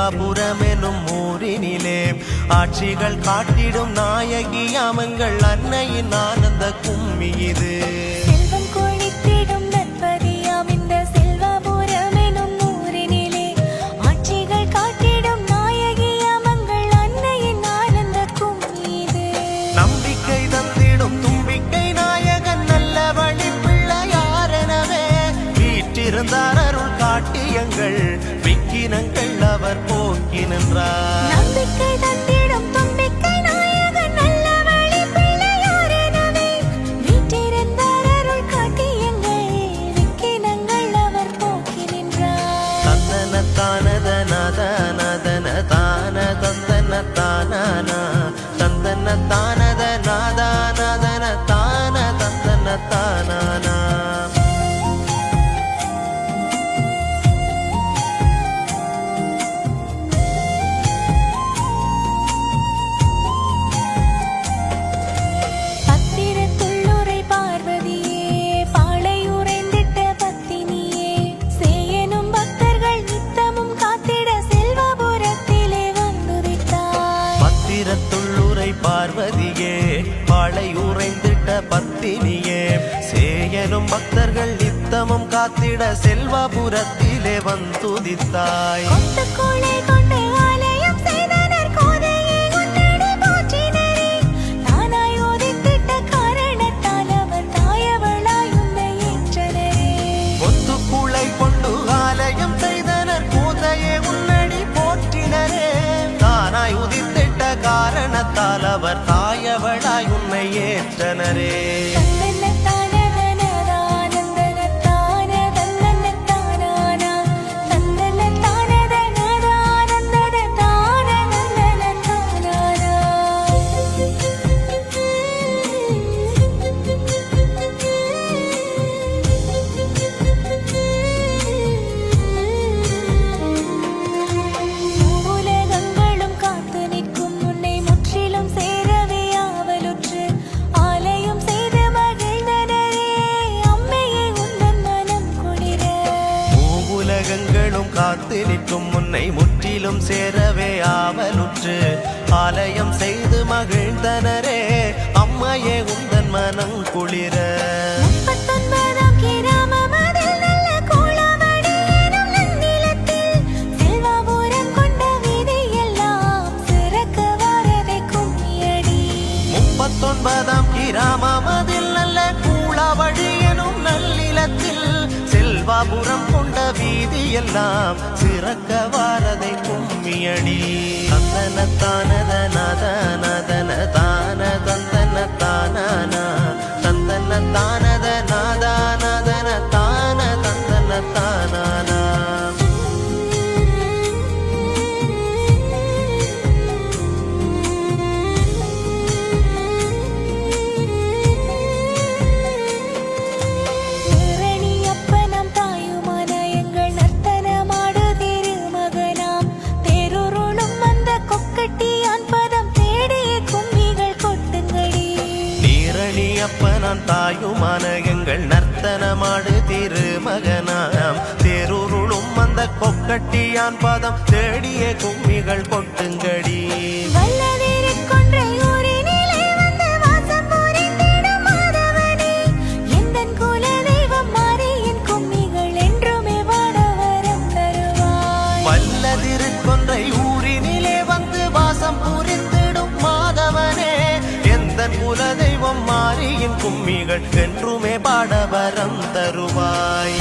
செல்வாபுரம் எனும் ஊரினிலே ஆட்சிகள் காட்டிடும் நாயகி அமங்கள் அன்னையின் ஆனந்த கும்மி இது. செல்வம் கொழித்திடும் நற்பதியாம் இந்த செல்வாபுரம் எனும் ஊரினிலே ஆட்சிகள் காட்டிடும் நாயகி அமங்கள் அன்னையின் ஆனந்த கும்மி இது. நம்பிக்கை தந்திடும் தும்பிக்கை நாயகன் நல்ல வழி பிள்ளையாரெனவே வீற்றிருந்தார் அருள் காட்டியங்கள் விக்கினங்கள் அவர் போக்கி நின்றார். நம்பிக்கை தந்திடும் தும்பிக்கை நாயகன் நல்ல வழி பிள்ளையாரெனவே வீற்றிருந்தார் அருள் காட்டியங்கள் விக்கினங்கள் அவர் போக்கி நின்றார். தந்தன தானத நாதன தான தந்தன தானா தந்தன தானத நாதன தான தந்தன தானா. பத்திரத்துள்ளுரை பார்வதியே பாளையுறைந்திட்ட பத்தினியே சேயனும் பக்தர்கள் நித்தமும் காத்திட செல்வாபுரத்திலே வந்துதித்தாய். பத்திரத்துள்ளுரை பார்வதியே பாளை உறைந்திட்ட பத்தினியே சேயனும் பக்தர்கள் நித்தமும் காத்திட செல்வாபுரத்திலே வந்துதித்தாய். கொத்துக்கூளை கொண்டு ஆலயம் செய்தனர் கோதையை உன்னடி போற்றினரே தானாய் உதித்திட்ட காரணத்தால் அவர் தாயவளாய் உன்னை ஏற்றனரே. கொத்துக்குளை கொண்டு ஆலயம் செய்தனர் கோதையே உன்னடி போற்றினரே தானாய் உதித்திட்ட காரணத்தால் அவர் தாயவளாய் உன்னை ஏற்றனரே. உலகங்களும் காத்து நிற்கும் உன்னை முற்றிலும் சேரவே ஆவலுற்று ஆலயம் செய்து மகிழ்ந்தனரே அம்மையே உந்தன் மனம் குளிர. உலகங்களும் காத்து நிற்கும் முன்னை முற்றிலும் சேரவே ஆவலுற்று ஆலயம் செய்து மகிழ்ந்தனரே அம்மையே உந்தன் மனம் குளிர. 39ஆம் கிராமம் அதில் நல்ல கூழாவடி எனும் நன்னிலத்தில் செல்வாபுரம் கொண்ட வீதியெல்லாம் சிறக்க வாரதை கும்மியடி. 39ஆம் கிராமம் அதில் நல்ல கூழாவடி எனும் நல்லிலத்தில் செல்வாபுரம் கொண்ட வீதியெல்லாம் சிறக்க வாரதை கும்மியடி. தந்தன தானத நாதன தான தந்தன தானா தந்தன தானத நாதன தான தந்தன தானா. திரணி அப்பனம் தாயுமான எங்கள் நர்த்தனமாடு திருமகனாம் தேருருளும் அந்த கொக்கட்டியான் பதம் தேடிய கும்மிகள் கொட்டுங்கடி. நீரணி அப்பனான் தாயுமான எங்கள் நர்த்தனமாடு திருமகனாம் தேருருளும் அந்த கொக்கட்டியான் பாதம் தேடிய கும்மிகள் கொட்டுங்கடி. வல்லதிருக்கொன்றை ஊரினிலே வந்து வாசம் புரிந்திடும் மாதவனே எந்தன் குலதெய்வம் மாறியின் கும்மிகள் என்றுமே வாட வரம் தருவாய். வல்லதிருக்கொன்றை ஊரினிலே வந்து வாசம் புரிந்திடும் மாதவனே எந்தன் குலதெய்வம் மாரியின் கும்மிகள் என்றுமே பாட வரம் தருவாய்.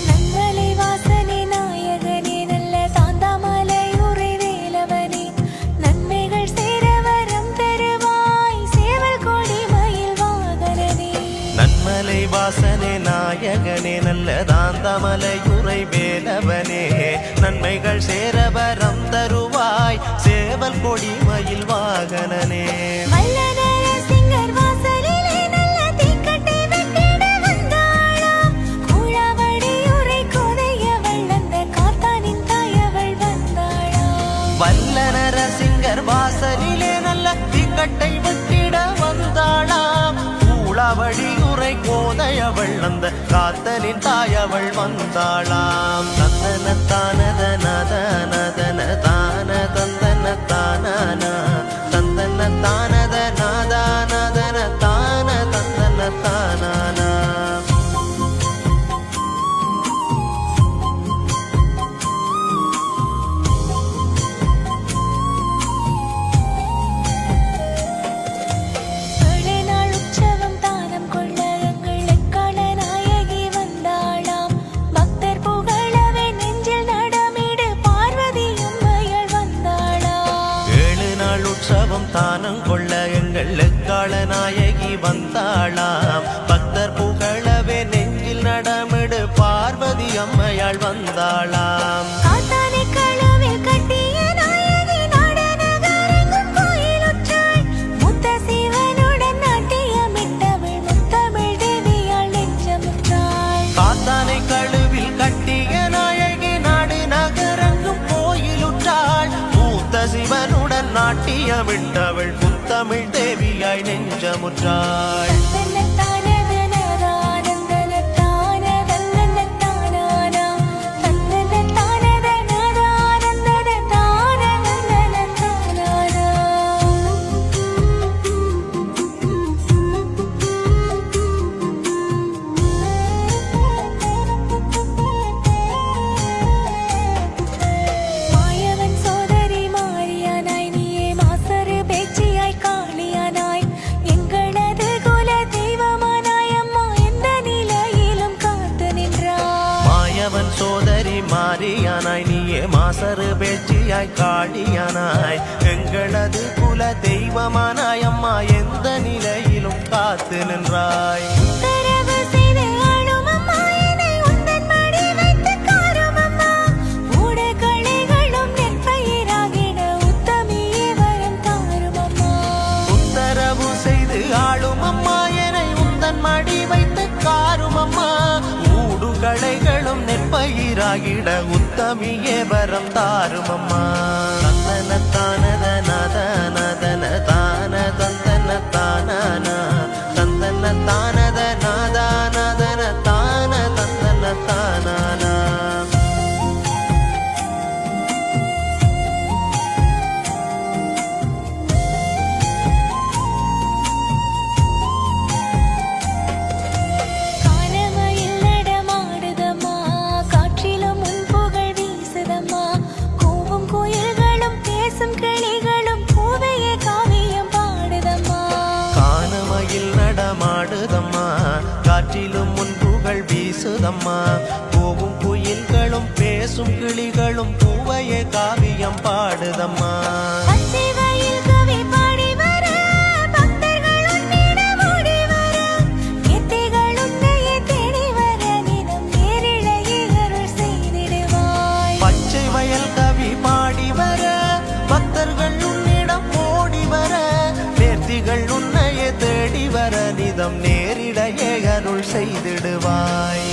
நன்மலை வாசனே நாயகனே நல்ல தாந்தாமலை உரை வேலவனே நன்மைகள் சேர வரம் தருவாய் சேவல் கொடி மயில் வாகனனே. நன்மலை வாசனே நாயகனே நல்ல தாந்தமலையுரை வேலவனே நன்மைகள் சேர வரம் தருவாய் சேவல் கொடி மயில் வாகனனே. வல்லநர சிங்கர் வாசலிலே நல்ல தீக்கட்டை அவள் அந்த காத்தனின் தாய் அவள் வந்தாளாம். தந்தன தானத நத நதன தான தந்தன தானா தந்தன தானத நாதா நதன தான தந்தன தானா. தானம் கொள்ள எங்கள் எக்கால நாயகி வந்தாளாம். பக்தர் புகழவே நெஞ்சில் நடமிடு பார்வதி அம்மையாள் வந்தாளாம். காத்தானை கழுவில் கட்டிய நாயகி நாடு நகரங்கும் கோயிலுற்றாள். மூத்த சிவனுடன் நாட்டியமிட்டவள் புத்தமிழ் தேவியாய் நெஞ்சமுற்றாள். சோதரி மாரியானாய் நீயே மாசரு பேச்சியாய் காளியானாய் எங்களது குல தெய்வமானாய் அம்மா எந்த நிலையிலும் காத்து நின்றாய். உத்தரவு செய்து ஆளும் அம்மா என்னை உந்தன் மடி வைத்து காரும் அம்மா. களைகளும் நெற்பயிராகிட உத்தமியே வரம் தாரும் அம்மா. தந்தன தானத நத நதன தான தந்தன தானா தந்தன தானத நாதா நதன தான தந்தன தானா. காற்றிலும் முன் புகழ் வீசுதம்மா பூவும் குயில்களும் பேசும் கிளிகளும் பூவையே காவியம் பாடுதம்மா. பச்சை வயல் கவி பாடி வர பக்தர்கள் உன்னிடம் ஓடி வர நேர்த்திகள் உன்னையே தேடி வர நிதம் நேரிடையே அருள் செய்திடுவாய்.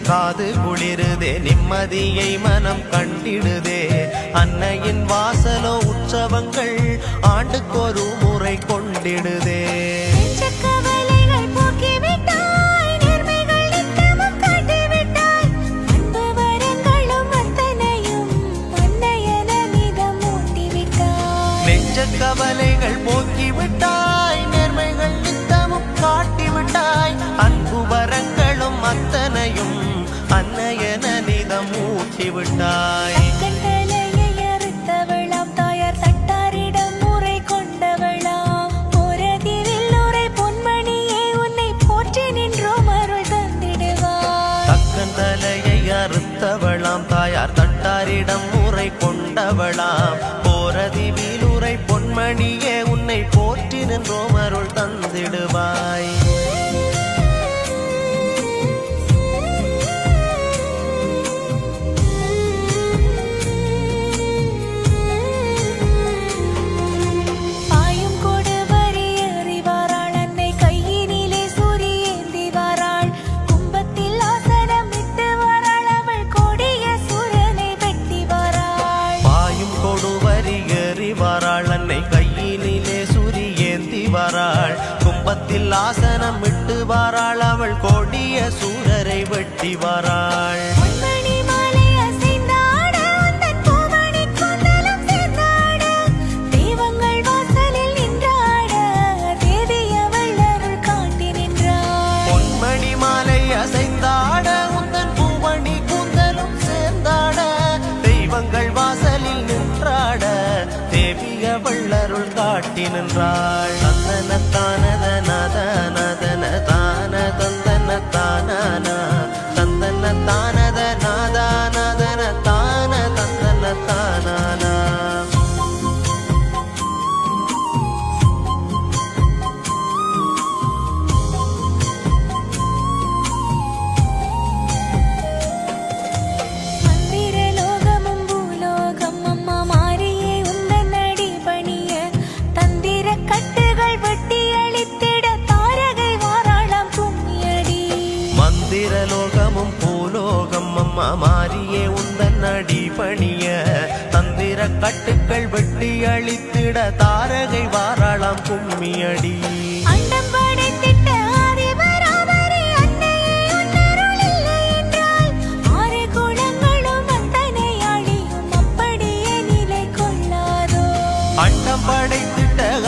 காது குளிருதே நிம்மதியை மனம் கண்டிடுதே. அன்னையின் வாசலோ உற்சவங்கள் ஆண்டுக்கொரு முறை கொண்டிடுதே. நெஞ்ச கவலைகள் போக்கிவிட்டாய் நேர்மைகள் நித்தமும் காட்டிவிட்டாய். அன்பு வரங்களும் அத்தனையும் அன்னையன நிதம் ஊட்டிவிட்டாய். தாயார் தட்டாரிடம் முறை கொண்டவளாம் போரதில் உரை பொன்மணியே உன்னை போற்றி நின்றோம் அருள் தந்திடுவாய். தக்கன் தலையை அறுத்தவளாம் தாயார் தட்டாரிடம் முறை கொண்டவளாம் போரதில் உரை பொன்மணியே உன் நின்றோம் அருள் தந்திடுவாய். வராள் கும்பத்தில் ஆசனம் விட்டு வாராள் அவள் கொடிய சூரரை வெட்டி வாராள். பொன்மணி மாலை அசைந்தாட உந்தன் பூமணி கூந்தலும் சேர்ந்தாட தெய்வங்கள் வாசலில் நின்றாட தேவிய வள்ளருள் காட்டி நின்றாள். தந்தன தானத நதன தான தந்தன தானன தந்தன தானத நாதா நதன தான தந்தன தானன. மந்திரலோகமும் பூலோகம் அம்மா மாறியே உந்தன் அடி பணிய தந்திர கட்டுக்கள் வெட்டி அழித்திட தாரகை வாராளாம் கும்மியடி. அண்டம் படைத்திட்ட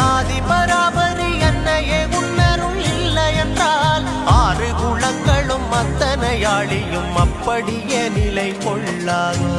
ஆதி பராபரி அன்னையே உன்னருள் இல்லை என்றால் ஆறு குலங்களும் அத்தனையாளியும் அப்படியே நிலை கொள்ளாதோ.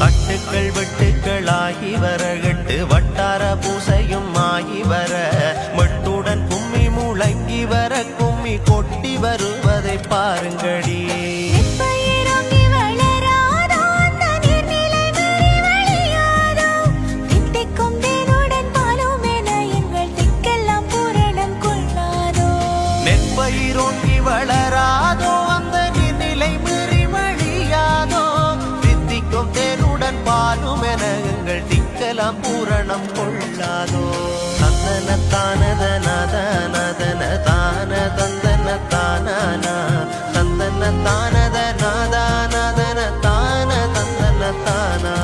கட்டுக்கள் வெட்டுக்களாகி வர கட்டு வட்டார பூசையும் ஆகி வர மட்டுடன் கும்மி முழங்கி வர கும்மி கொட்டி வருவதை பாருங்கடி. நெற்பயிரோங்கி வளராதோ அந்த நீர்நிலை மீறி வழியாதோ தித்திக்கும் தேனுடன் பாலும் என எங்கள் திக்கலாம் பூரணம் கொள்ளாதோ. தந்தன தானத நத நதன தான தந்தன தானா தந்தன தானத நாதா நதன தான தந்தன தானா.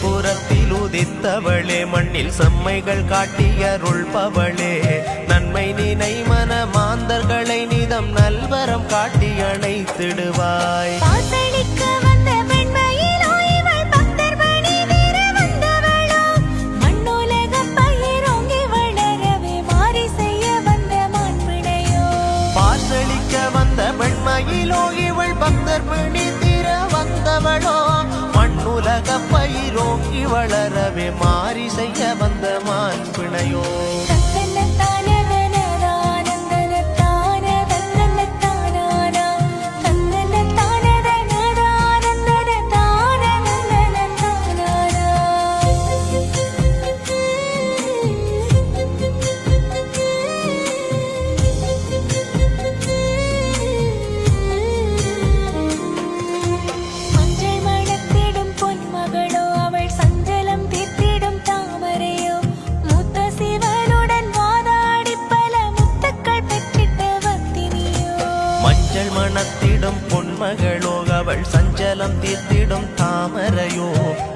புறத்தில் உதித்தவளே மண்ணில் செம்மைகள் காட்டியருள்பவளே நன்மை நினை மன மாந்தர்களை நிதம் நல்வரம் காட்டி அணைத்திடுவாய். பார்சலிக்க வந்த பெண்மையிலோ இவள் பக்தர் பிணி தீர வந்தவளோ மண்ணுலக பயிரோங்கி வளரவே மாறி செய்ய வந்த மான்பிணையோ. சஞ்சலம் தீர்த்திடும் தாமரையோ மூத்த சிவ மஞ்சள் மணத்திடும் பொன்மகளோ அவள் சஞ்சலம் தீர்த்திடும் தாமரையோ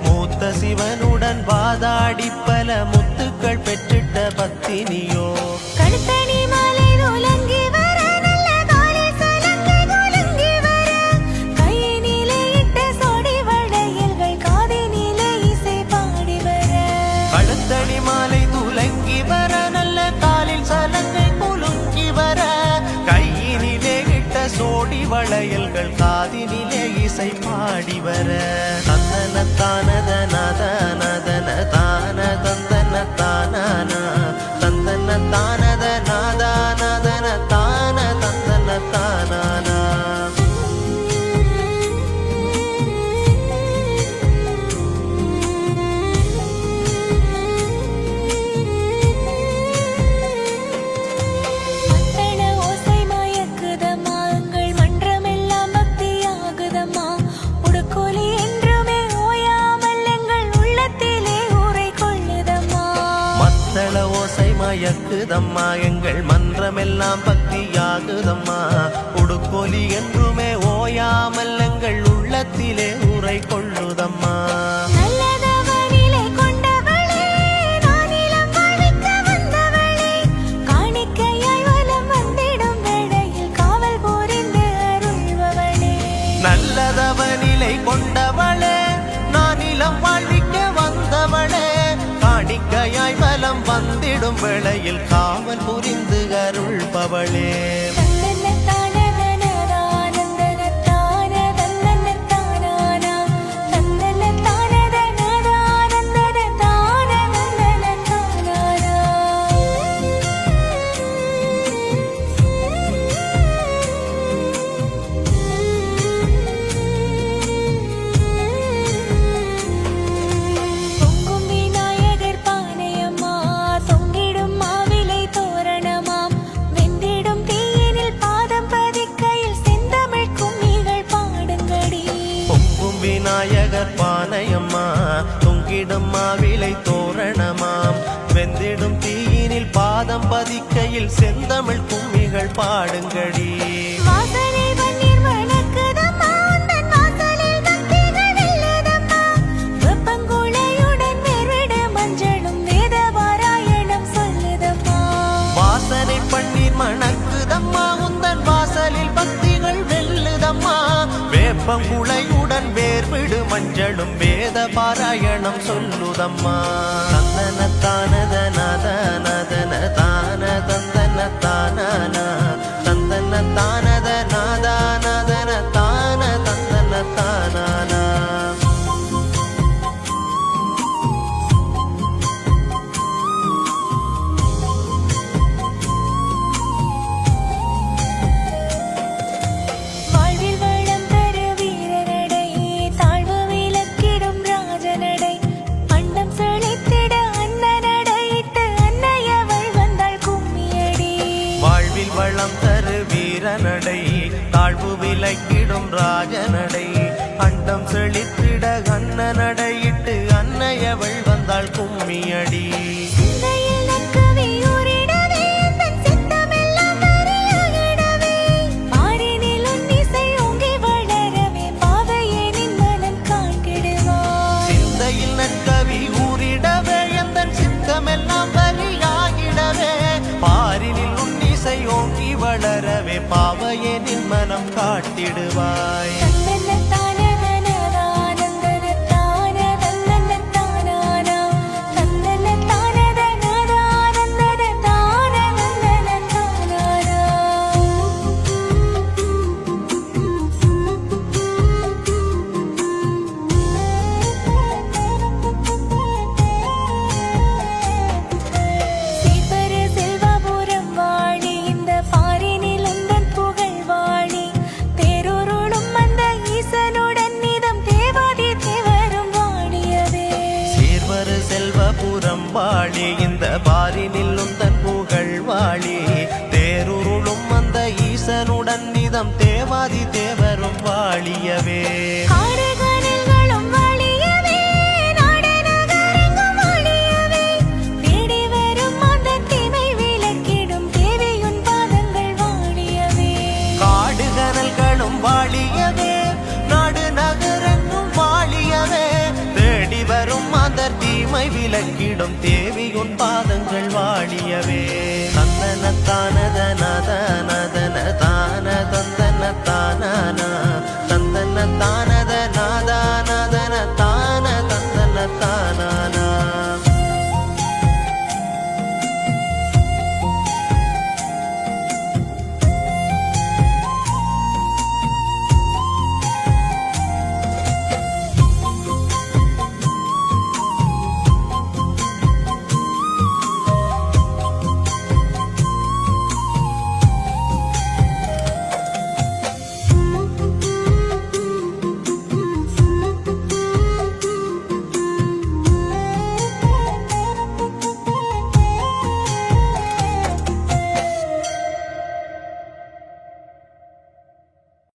மூத்த சிவனுடன் வாதாடி பல முத்துக்கள் பெற்றிட்ட பத்தினியோ கழுத்தணி மாலை துலங்கி வர நல்ல காலில் சலங்கை குலுங்கி வர கையினிலே இட்ட சோடி வளையல்கள் காதினிலே இசை பாடி வர கழுத்தணி மாலை துலங்கி வர நல்ல காலில் சலங்கை குலுங்கி வர கையினிலே இட்ட சோடி வளையல்கள் காதினிலே இசை பாடி வர தந்தன தானத நத நதன தான தந்தன தானான தந்தன தானத நாதா நதன தான தந்தன தானானா மத்தள ஓசை மயக்குதம்மா எங்கள் மன்றமெல்லாம் பக்தியாகுதம்மா உடுக்கோலி என்றுமே ஓயாமல் எங்கள் உள்ளத்திலே ஊரை கொள்ளுதம்மா மத்தள ஓசை மயக்குதம்மா எங்கள் மன்றமெல்லாம் பக்தியாகுதம்மா உடுக்கொலி என்றுமே ஓயாமல் எங்கள் உள்ளத்திலே உரை கொள்ளுதம்மா நல்லதவனிலை கொண்டவளே நானிலம் வாழ்விக்க வந்தவளே காணிக்கையாய் வலம் வந்திடும் வேளையில் காவல் புரிந்து அருள்பவளே நல்லதவனிலை கொண்டவளே நானிலம் வாழ்விக்க வந்தவளே காணிக்கையாய் பலம் வந்திடும் வேளையில் காவல் புரிந்து அருள்பவளே பொங்கும் விநாயகர் பானையம்மா தொங்கிடும் மாவிலை தோரணமாம் வெந்திடும் தீயினில் பாதம் பதிக்கையில் செந்தமிழ் கும்மிகள் பாடுங்கடி பொங்கும் விநாயகர் பானையம்மா தொங்கிடும் மாவிலை தோரணமாம் வெந்திடும் தீயினில் பாதம் பதிக்கையில் செந்தமிழ் கும்மிகள் பாடுங்கடி வாசனை பன்னீர் வணக்குதம்மா உந்தன் வாசலில் பக்திகள் வெல்லுதம்மா வெப்பங்குழையுடன் வேர்விடு மஞ்சளும் வேத பாராயணம் சொல்லுதம்மா வாசனை பன்னீர் மணக்குதம்மா உந்தன் வாசலில் பக்திகள் வெல்லுதம்மா வேப்பங்குளையுடன் வேர்விடு மஞ்சளும் வேத பாராயணம் சொல்லுதம்மா தந்தன தானத நத நதன தான தந்தன தானானா தந்தன தானத நாதா நதன தான தந்தன தானானா வாழ்வில் வளம் தரு வீரனடை தாழ்வு விலக்கிடும் ராஜனடை அண்டம் செழித்திட அண்ணனடையிட்டு அன்னையவள் வந்தாள் கும்மியடி வாழ்வில் வளம் தரு வீரனடை தாழ்வு விலக்கிடும் ராஜனடை அண்டம் செழித்திட அண்ணனடையிட்டு அன்னையவள் வந்தாள் கும்மியடி சிந்தையில் நற்கவி ஊறிடவே தன் சித்தமெல்லாம் வரியாகிடவே பாரினில் உன் இசை ஓங்கி வளரவே பாவையேனின் மனம் காண்கிடுவாய் சிந்தையில் நற்கவி ஊறிடவே எந்தன் சித்தமெல்லாம் பலியாகிடவே பாரினில் உன்னிசை ஓங்கி வளரவே பாவையே நின் மனம் காட்டிடுவாய் சீப்பரு செல்வபுரம் வாழி இந்த பாரினில் உந்தன் புகழ் வாழி தேரூருளும் அந்த ஈசனுடன் நிதம் தேவாதி தேவரும் வாழியவே சீர்வரு செல்வபுரம் வாழி இந்த பாரினில் உந்தன் புகழ் வாழி தேருருளும் அந்த ஈசனுடன் நிதம் தேவாதி தேவரும் வாழியவே காடுகளில்களும் வாழியவே நாடு நகரெங்கும் வாழியவே தேடி வரும் அந்த தீமை விலக்கிடும் தேவியுன் பாதங்கள் வாழியவே காடு விளக்கிடும் தேவி உன் பாதங்கள் வாழியவே தந்தன தானத நத நதன தான தந்த